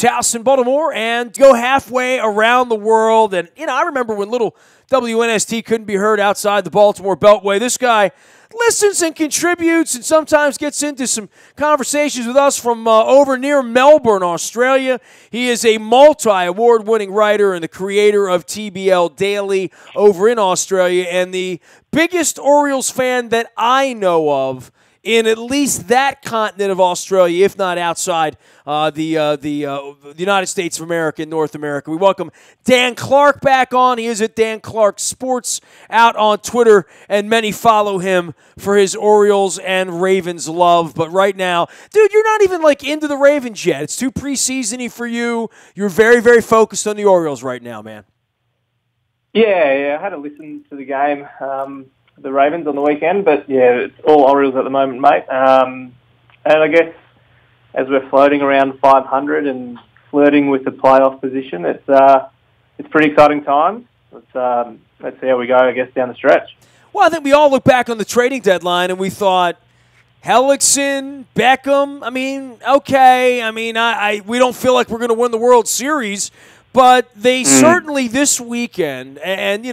Towson, Baltimore, and go halfway around the world. And, I remember when little WNST couldn't be heard outside the Baltimore Beltway. This guy listens and contributes and sometimes gets into some conversations with us from over near Melbourne, Australia. He is a multi-award-winning writer and the creator of TBL Daily over in Australia, and the biggest Orioles fan that I know of in at least that continent of Australia, if not outside the United States of America and North America. We welcome Dan Clark back on. He is at Dan Clark Sports out on Twitter, and many follow him for his Orioles and Ravens love. But right now, dude, you're not even into the Ravens yet. It's too preseason-y for you. You're very, very focused on the Orioles right now, man. Yeah, I had to listen to the game. The Ravens on the weekend, but it's all Orioles at the moment, mate. And I guess as we're floating around 500 and flirting with the playoff position, it's pretty exciting times. Let's see how we go, I guess, down the stretch. Well, I think we all look back on the trading deadline and we thought, Hellickson, Beckham, okay. We don't feel like we're going to win the World Series, but they certainly this weekend, and,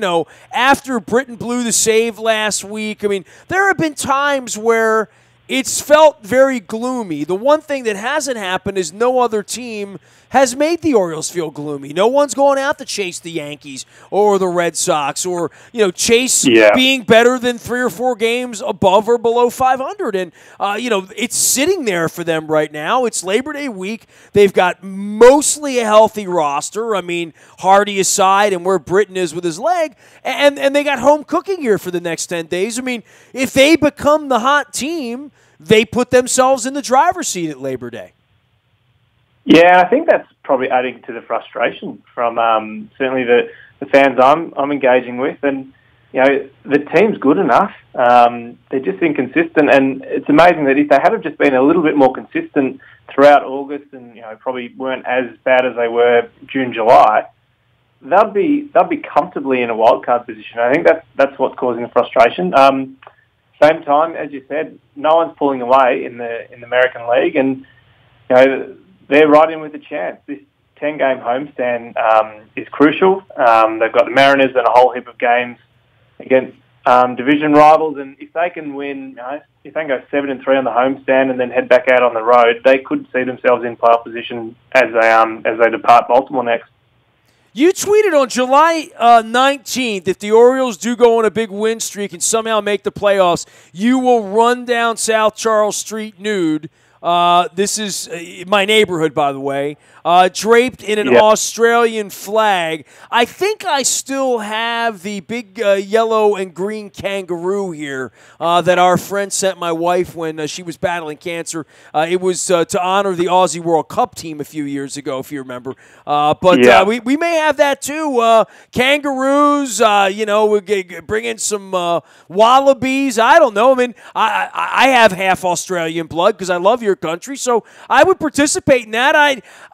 after Britain blew the save last week, there have been times where it's felt very gloomy. The one thing that hasn't happened is no other team has made the Orioles feel gloomy. No one's going out to chase the Yankees or the Red Sox or, chase being better than 3 or 4 games above or below 500. And, it's sitting there for them right now. It's Labor Day week. They've got mostly a healthy roster. Hardy aside and where Britton is with his leg. And they got home cooking here for the next 10 days. If they become the hot team, they put themselves in the driver's seat at Labor Day. Yeah, I think that's probably adding to the frustration from certainly the fans I'm engaging with. And, the team's good enough. They're just inconsistent. And it's amazing that if they had just been a little bit more consistent throughout August and, probably weren't as bad as they were June, July, they'll be comfortably in a wildcard position. I think that's what's causing the frustration. Same time, as you said, no one's pulling away in the American League, and they're right in with a chance. This 10-game homestand is crucial. They've got the Mariners and a whole heap of games against division rivals, and if they can win, if they can go 7-3 on the homestand and then head back out on the road, they could see themselves in playoff position as they depart Baltimore next. You tweeted on July 19th, if the Orioles do go on a big win streak and somehow make the playoffs, you will run down South Charles Street nude. This is my neighborhood, by the way, draped in an Australian flag. I think I still have the big yellow and green kangaroo here that our friend sent my wife when she was battling cancer. It was to honor the Aussie World Cup team a few years ago, if you remember. But we may have that too. Kangaroos, we bring in some wallabies. I don't know. I have half Australian blood because I love your country, so I would participate in that.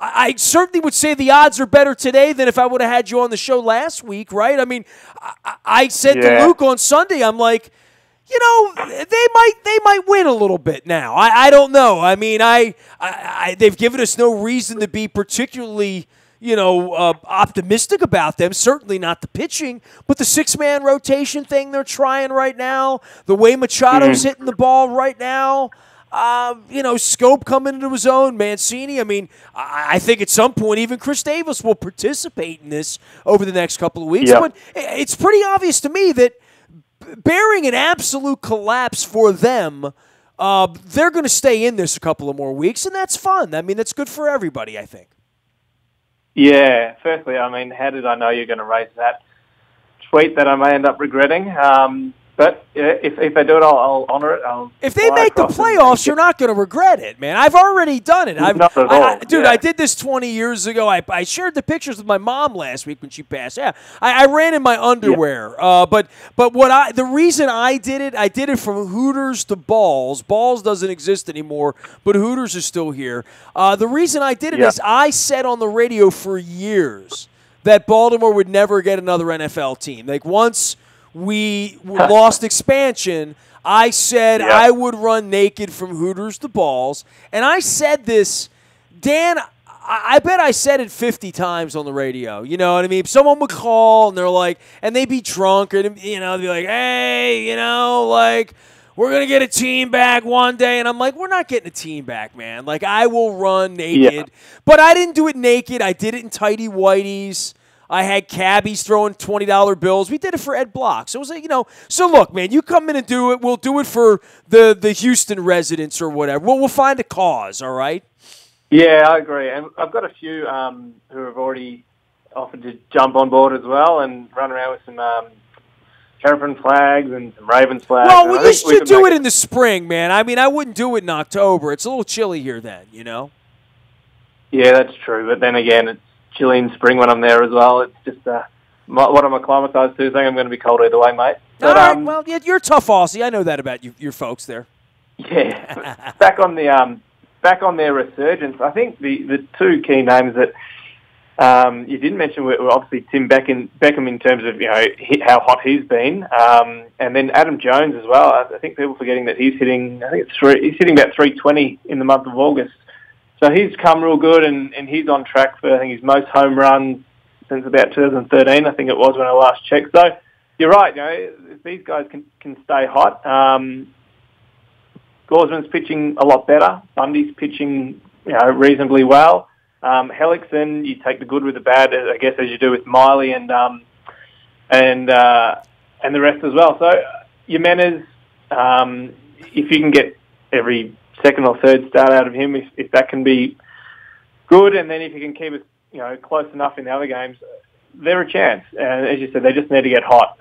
I certainly would say the odds are better today than if I would have had you on the show last week, right? I said to Luke on Sunday, I'm like, they might win a little bit now. I don't know. They've given us no reason to be particularly optimistic about them. Certainly not the pitching, but the 6-man rotation thing they're trying right now, the way Machado's hitting the ball right now. Scope coming into his own, Mancini. I think at some point even Chris Davis will participate in this over the next couple of weeks. Yep. But it's pretty obvious to me that bearing an absolute collapse for them, they're going to stay in this a couple of more weeks, and that's fun. That's good for everybody, I think. Yeah. Firstly, how did I know you're going to raise that tweet that I may end up regretting? But if they do it, I'll honor it. If they make the playoffs, you're not going to regret it, man. I've already done it. Not at all. Dude, I did this 20 years ago. I shared the pictures with my mom last week when she passed. Yeah, I ran in my underwear. But the reason I did it from Hooters to Balls. Balls doesn't exist anymore, but Hooters is still here. The reason I did it is I said on the radio for years that Baltimore would never get another NFL team. Once we lost expansion, I said I would run naked from Hooters to Balls. And I said this, Dan, I bet I said it 50 times on the radio. You know what I mean? Someone would call, and they're like, and they'd be drunk, and, you know, they'd be like, hey, you know, like, we're going to get a team back one day. And I'm like, we're not getting a team back, man. Like, I will run naked. Yeah. But I didn't do it naked. I did it in tighty whities. I had cabbies throwing $20 bills. We did it for Ed Block. So it was like, you know, so look, man, you come in and do it. We'll do it for the Houston residents or whatever. We'll find a cause, all right? Yeah, I agree. And I've got a few who have already offered to jump on board as well and run around with some Terrapin flags and some Ravens flags. Well, we used to do it in the spring, man. I mean, I wouldn't do it in October. It's a little chilly here then, you know? Yeah, that's true. But then again, it's chilly in spring when I'm there as well. It's just what I'm acclimatized to, saying I'm going to be cold either way, mate. But, all right, well, yeah, you're a tough Aussie. I know that about your folks there. Yeah. Back on their resurgence, I think the two key names that you didn't mention were obviously Tim Beckham in terms of, you know, how hot he's been, and then Adam Jones as well. I think people forgetting that he's hitting about 320 in the month of August. So he's come real good, and he's on track for, I think, his most home runs since about 2013, I think it was when I last checked. So you're right, you know, if these guys can stay hot. Gaussman's pitching a lot better. Bundy's pitching, you know, reasonably well. Hellickson, you take the good with the bad, I guess, as you do with Miley and the rest as well. So Jimenez, if you can get every second or third start out of him, if that can be good, and then if you can keep it, you know, close enough in the other games, they're a chance. And as you said, they just need to get hot.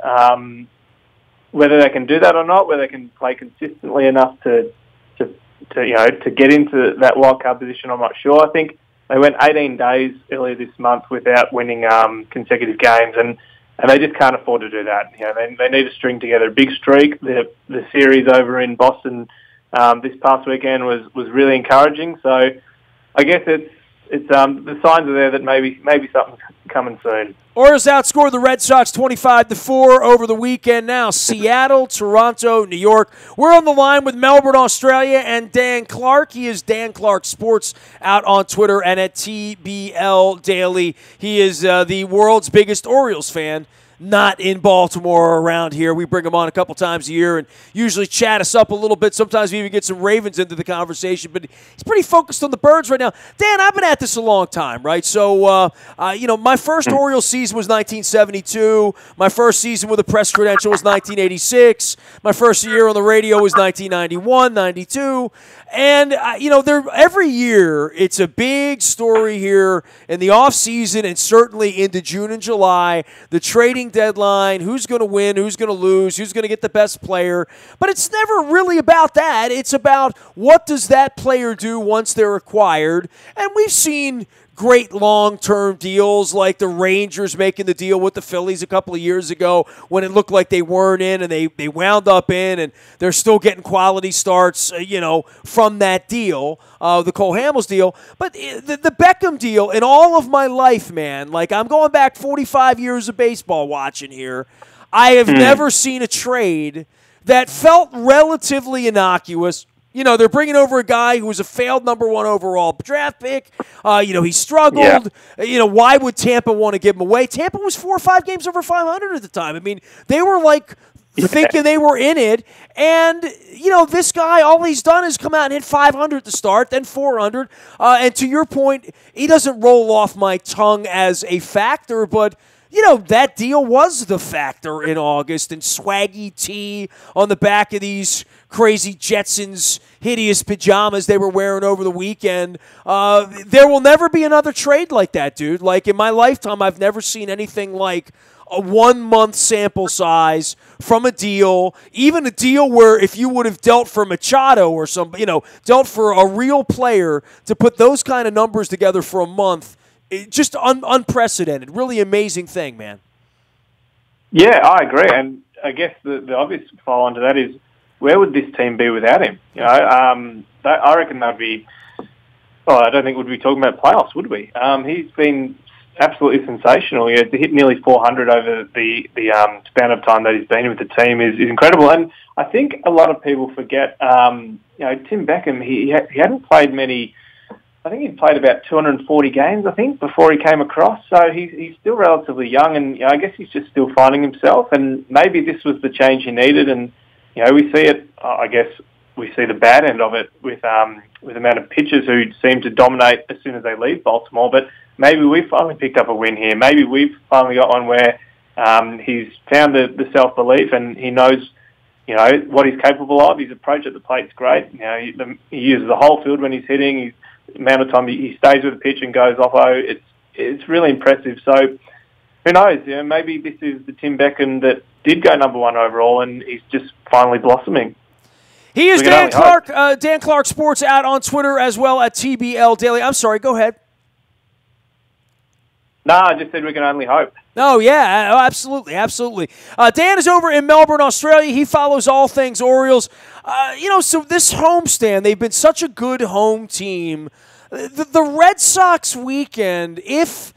Whether they can do that or not, whether they can play consistently enough to get into that wild card position, I'm not sure. I think they went 18 days earlier this month without winning consecutive games, and they just can't afford to do that. You know, they need to string together a big streak. The series over in Boston this past weekend was really encouraging. So I guess it's the signs are there that maybe something's coming soon. Orioles outscored the Red Sox 25-4 over the weekend. Now Seattle, Toronto, New York. We're on the line with Melbourne, Australia, and Dan Clark. He is Dan Clark Sports out on Twitter and at TBL Daily. He is the world's biggest Orioles fan. Not in Baltimore or around here. We bring him on a couple times a year and usually chat us up a little bit. Sometimes we even get some Ravens into the conversation, but he's pretty focused on the Birds right now. Dan, I've been at this a long time, right? So, you know, my first Orioles season was 1972. My first season with a press credential was 1986. My first year on the radio was 1991, 92. And, you know, every year it's a big story here in the offseason and certainly into June and July. The trading deadline, who's going to win, who's going to lose, who's going to get the best player. But it's never really about that. It's about what does that player do once they're acquired. And we've seen great long-term deals like the Rangers making the deal with the Phillies a couple of years ago when it looked like they weren't in and they wound up in, and they're still getting quality starts, you know, from that deal, the Cole Hamels deal. But the Beckham deal, in all of my life, man, like I'm going back 45 years of baseball watching here, I have never seen a trade that felt relatively innocuous. You know, they're bringing over a guy who was a failed number 1 overall draft pick. You know, he struggled. Yeah. You know, why would Tampa want to give him away? Tampa was 4 or 5 games over 500 at the time. I mean, they were like thinking they were in it. And, you know, this guy, all he's done is come out and hit 500 to start, then 400. And to your point, he doesn't roll off my tongue as a factor, but you know, that deal was the factor in August, and swaggy tee on the back of these crazy Jetsons hideous pajamas they were wearing over the weekend. There will never be another trade like that, dude. Like, in my lifetime, I've never seen anything like a 1-month sample size from a deal, even a deal where if you would have dealt for Machado or dealt for a real player to put those kind of numbers together for a month, just unprecedented. Really amazing thing, man. Yeah, I agree. And I guess the obvious follow-on to that is, where would this team be without him? You know, I reckon they'd be... Oh, I don't think we'd be talking about playoffs, would we? He's been absolutely sensational. You know, to hit nearly 400 over the span of time that he's been with the team is incredible. And I think a lot of people forget, you know, Tim Beckham, he hadn't played many I think he'd played about 240 games, I think, before he came across. So he's still relatively young, and I guess he's just still finding himself. And maybe this was the change he needed. And we see it. I guess we see the bad end of it with the amount of pitchers who seem to dominate as soon as they leave Baltimore. But maybe we've finally picked up a win here. Maybe we've finally got one where he's found the self-belief and he knows, what he's capable of. His approach at the plate's great. He uses the whole field when he's hitting. The amount of time he stays with the pitch and goes off-o, it's really impressive. So who knows? Maybe this is the Tim Beckham that did go number 1 overall, and he's just finally blossoming. He is Dan Clark. Dan Clark Sports out on Twitter as well at TBL Daily. I'm sorry, go ahead. No, I just said we can only hope. Oh, yeah, absolutely, absolutely. Dan is over in Melbourne, Australia. He follows all things Orioles. So this homestand, they've been such a good home team. The Red Sox weekend, if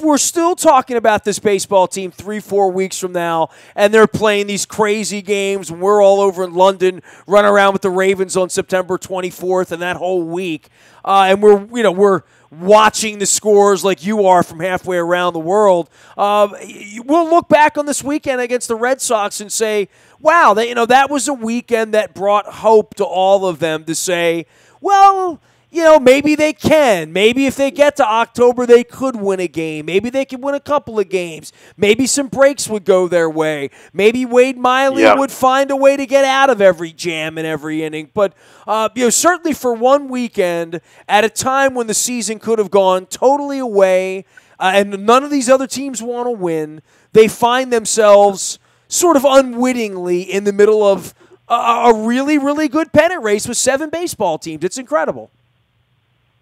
we're still talking about this baseball team 3-4 weeks from now and they're playing these crazy games and we're all over in London running around with the Ravens on September 24th and that whole week, and we're watching the scores like you are from halfway around the world, we'll look back on this weekend against the Red Sox and say, wow, that was a weekend that brought hope to all of them to say, well, maybe they can. Maybe if they get to October, they could win a game. Maybe they could win a couple of games. Maybe some breaks would go their way. Maybe Wade Miley would find a way to get out of every jam in every inning. But certainly for one weekend, at a time when the season could have gone totally away, and none of these other teams want to win, they find themselves sort of unwittingly in the middle of a really, really good pennant race with 7 baseball teams. It's incredible.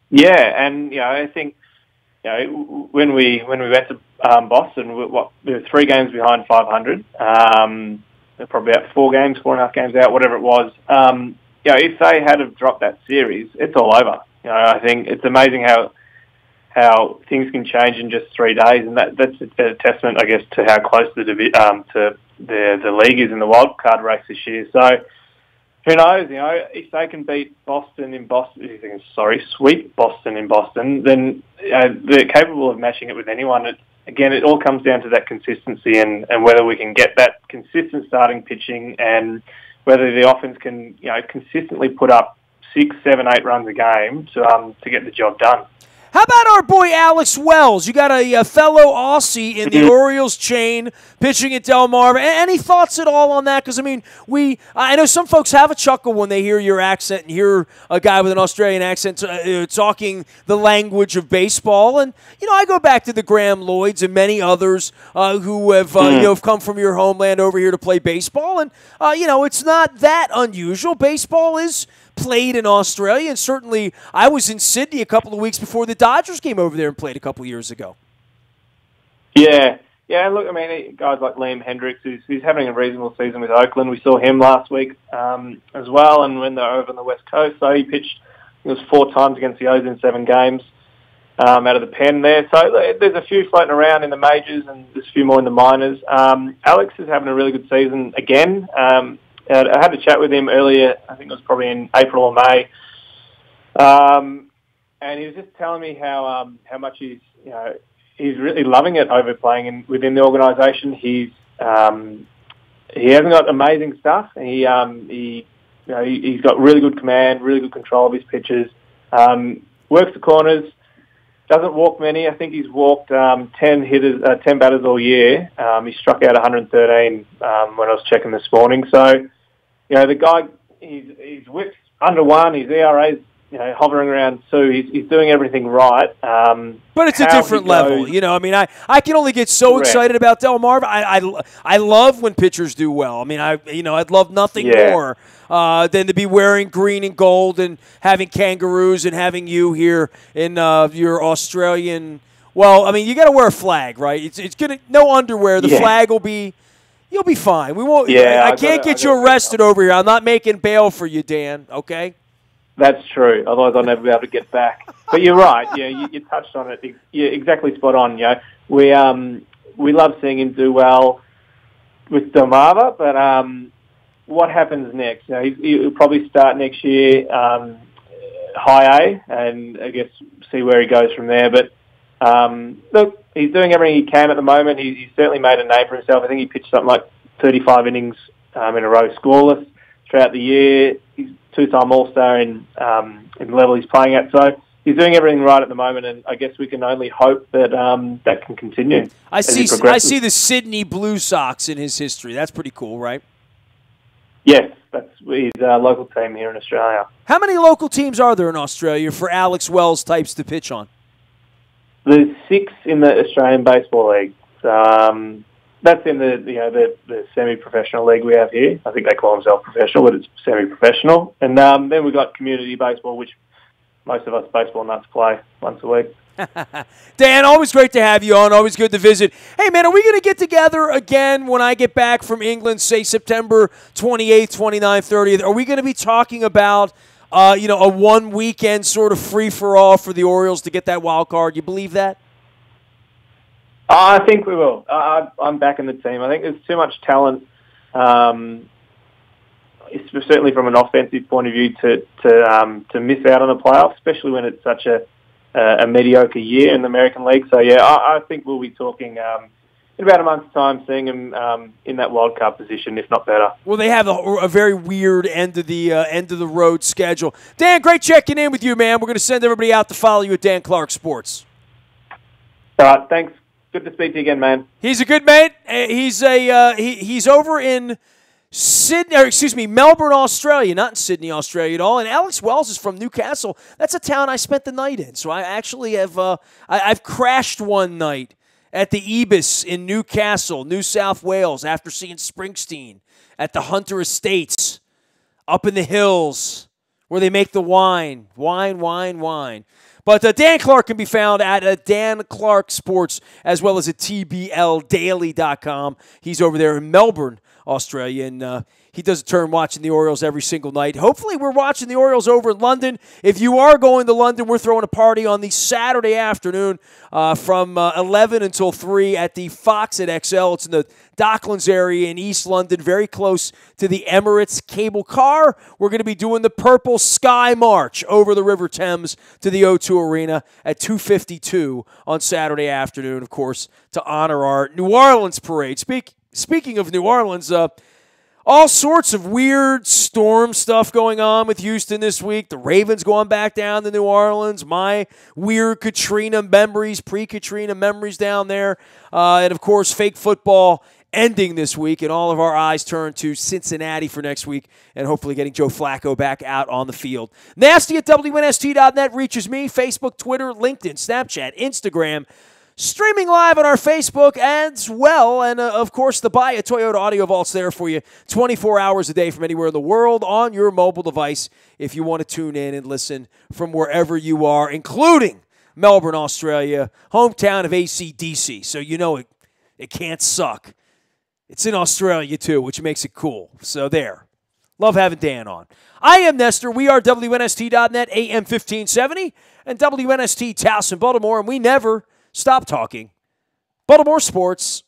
Yeah, and I think when we went to Boston, we were 3 games behind 500. They're probably about 4.5 games out, whatever it was. If they had have dropped that series, it's all over. I think it's amazing how things can change in just 3 days, and that's a testament, I guess, to how close the league is in the wild card race this year. So. Who knows, if they can beat sweep Boston in Boston, then they're capable of matching it with anyone. It all comes down to that consistency and whether we can get that consistent starting pitching and whether the offense can, consistently put up 6, 7, 8 runs a game to get the job done. How about our boy Alex Wells? You got a fellow Aussie in the Orioles chain pitching at Delmarva. Any thoughts at all on that? Because, I know some folks have a chuckle when they hear your accent and hear a guy with an Australian accent talking the language of baseball. And, I go back to the Graham Lloyds and many others who have, have come from your homeland over here to play baseball. And, it's not that unusual. Baseball is played in Australia, and certainly I was in Sydney a couple of weeks before the Dodgers came over there and played a couple of years ago. Yeah. Look, guys like Liam Hendricks, who's having a reasonable season with Oakland. We saw him last week as well, and when they're over on the West Coast, so he pitched, it was 4 times against the O's in 7 games out of the pen there. So there's a few floating around in the majors, and there's a few more in the minors. Alex is having a really good season again. I had a chat with him earlier, I think it was probably in April or May, and he was just telling me how much he's really loving it over playing within the organisation. He hasn't got amazing stuff. He's got really good command, really good control of his pitches. Works the corners, doesn't walk many. I think he's walked 10 batters all year. He struck out 113 when I was checking this morning. So. The guy, he's whipped under 1, his ERA's, hovering around 2. He's doing everything right. But it's a different level. I can only get so excited about Delmarva. I love when pitchers do well. I'd love nothing more than to be wearing green and gold and having kangaroos and having you here in your Australian. Well, you got to wear a flag, right? It's gonna no underwear. The flag will be. You'll be fine. We won't. Yeah, I can't get you arrested over here. I'm not making bail for you, Dan. Okay. That's true. Otherwise, I'll never be able to get back. But you're right. Yeah, you touched on it. You're exactly spot on. We love seeing him do well with Delmarva, but what happens next? He'll probably start next year. high A, and I guess see where he goes from there. But look, he's doing everything he can at the moment. He's certainly made a name for himself. I think he pitched something like 35 innings in a row scoreless throughout the year. He's two-time All-Star in the level he's playing at. So he's doing everything right at the moment, and I guess we can only hope that that can continue. I see the Sydney Blue Sox in his history. That's pretty cool, right? Yes, that's his local team here in Australia. How many local teams are there in Australia for Alex Wells types to pitch on? There's 6 in the Australian Baseball League. That's in the semi-professional league we have here. I think they call themselves professional, but it's semi-professional. And then we've got community baseball, which most of us baseball nuts play once a week. Dan, always great to have you on. Always good to visit. Hey, man, are we going to get together again when I get back from England, say September 28th, 29th, 30th? Are we going to be talking about, a one-weekend sort of free-for-all for the Orioles to get that wild card? You believe that? I think we will. I'm back in the team. I think there's too much talent, certainly from an offensive point of view, to miss out on the playoffs, especially when it's such a mediocre year in the American League. So, yeah, I think we'll be talking in about a month's time, seeing them in that wild card position, if not better. Well, they have a very weird end of the road schedule. Dan, great checking in with you, man. We're going to send everybody out to follow you at Dan Clark Sports. Thanks. Good to speak to you again, man. He's a good mate. He's over in Melbourne, Australia, not in Sydney, Australia at all. And Alex Wells is from Newcastle. That's a town I spent the night in. So I actually have I've crashed one night at the Ibis in Newcastle, New South Wales, after seeing Springsteen at the Hunter Estates up in the hills where they make the wine. But Dan Clark can be found at Dan Clark Sports as well as at TBLDaily.com. He's over there in Melbourne, Australia, and he does a turn watching the Orioles every single night. Hopefully we're watching the Orioles over in London. If you are going to London, we're throwing a party on the Saturday afternoon from 11 until 3 at the Fox at XL. It's in the Docklands area in East London, very close to the Emirates cable car. We're going to be doing the Purple Sky March over the River Thames to the O2 Arena at 2:52 on Saturday afternoon, of course, to honor our New Orleans parade. Speaking of New Orleans, all sorts of weird storm stuff going on with Houston this week. The Ravens going back down to New Orleans. My weird Katrina memories, pre-Katrina memories down there. And, of course, fake football ending this week, and all of our eyes turn to Cincinnati for next week and hopefully getting Joe Flacco back out on the field. Nasty at WNST.net reaches me, Facebook, Twitter, LinkedIn, Snapchat, Instagram, streaming live on our Facebook as well, and of course the Buy a Toyota Audio Vault's there for you 24 hours a day from anywhere in the world on your mobile device if you want to tune in and listen from wherever you are, including Melbourne, Australia, hometown of AC/DC, so you know it can't suck. It's in Australia, too, which makes it cool. So there. Love having Dan on. I am Nestor. We are WNST.net, AM 1570, and WNST Towson, Baltimore, and we never stop talking Baltimore sports.